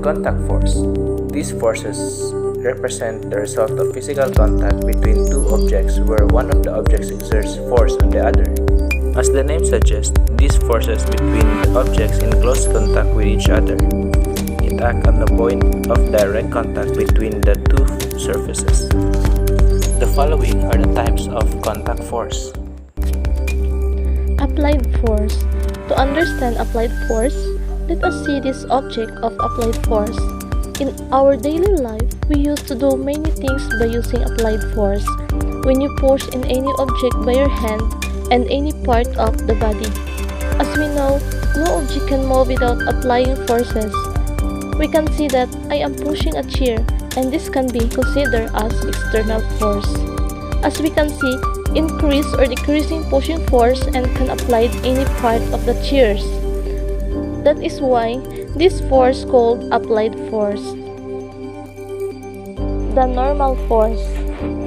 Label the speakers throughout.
Speaker 1: Contact force. These forces represent the result of physical contact between two objects where one of the objects exerts force on the other. As the name suggests, these forces between the objects in close contact with each other. It acts on the point of direct contact between the two surfaces. The following are the types of contact force.
Speaker 2: Applied force. To understand applied force, let us see this object of applied force. In our daily life, we used to do many things by using applied force. When you push in any object by your hand and any part of the body. As we know, no object can move without applying forces. We can see that I am pushing a chair, and this can be considered as external force. As we can see, increase or decreasing pushing force and can apply any part of the chairs. That is why this force called applied force. The normal force.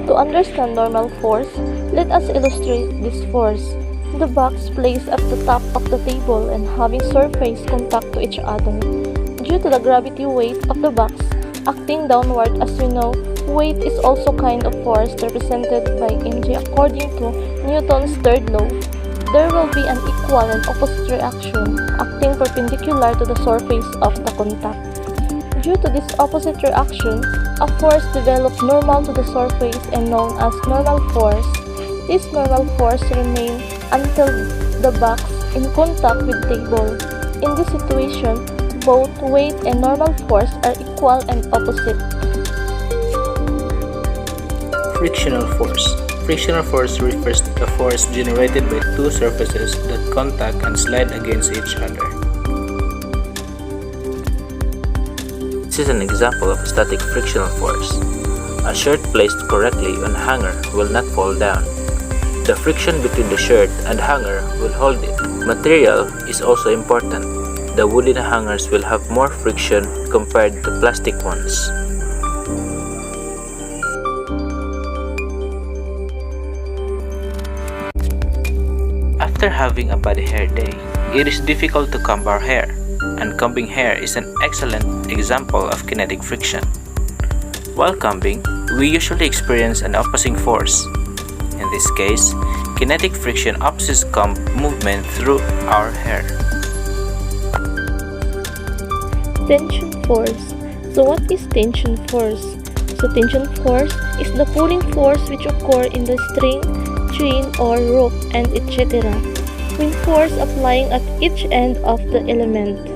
Speaker 2: To understand normal force, let us illustrate this force. The box placed at the top of the table and having surface contact to each other. Due to the gravity weight of the box acting downward, as you know, weight is also kind of force represented by mg according to Newton's third law. There will be an equal and opposite reaction acting perpendicular to the surface of the contact. Due to this opposite reaction, a force develops normal to the surface and known as normal force. This normal force remains until the box in contact with table. In this situation, both weight and normal force are equal and opposite.
Speaker 1: Frictional force. Frictional force refers to the force generated by two surfaces that contact and slide against each other. This is an example of a static frictional force. A shirt placed correctly on a hanger will not fall down. The friction between the shirt and hanger will hold it. Material is also important. The wooden hangers will have more friction compared to plastic ones. After having a body hair day, it is difficult to comb our hair, and combing hair is an excellent example of kinetic friction. While combing, we usually experience an opposing force. In this case, kinetic friction opposites comb movement through our hair.
Speaker 2: Tension force. So what is tension force? So tension force is the pulling force which occur in the string, chain or rope and etc. when force applying at each end of the element.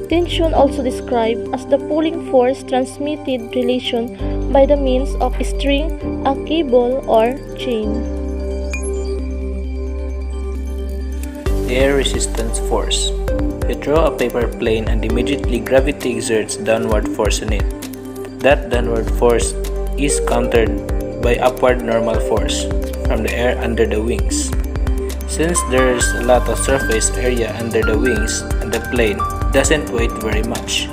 Speaker 2: Tension also described as the pulling force transmitted relation by the means of a string, a cable or chain.
Speaker 1: Air resistance force. You throw a paper plane and immediately gravity exerts downward force on it. That downward force is countered by upward normal force from the air under the wings. Since there is a lot of surface area under the wings and the plane doesn't weigh very much,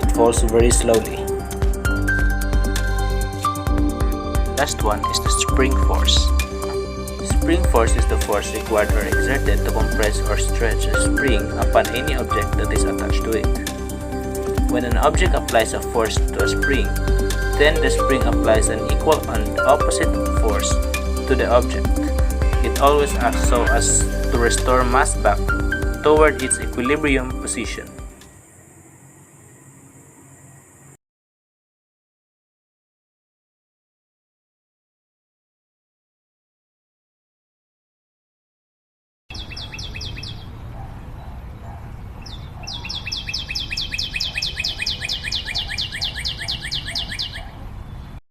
Speaker 1: it falls very slowly. Last one is the spring force. Spring force is the force required or exerted to compress or stretch a spring upon any object that is attached to it. When an object applies a force to a spring, then the spring applies an equal and opposite force to the object. It always acts so as to restore mass back toward its equilibrium position.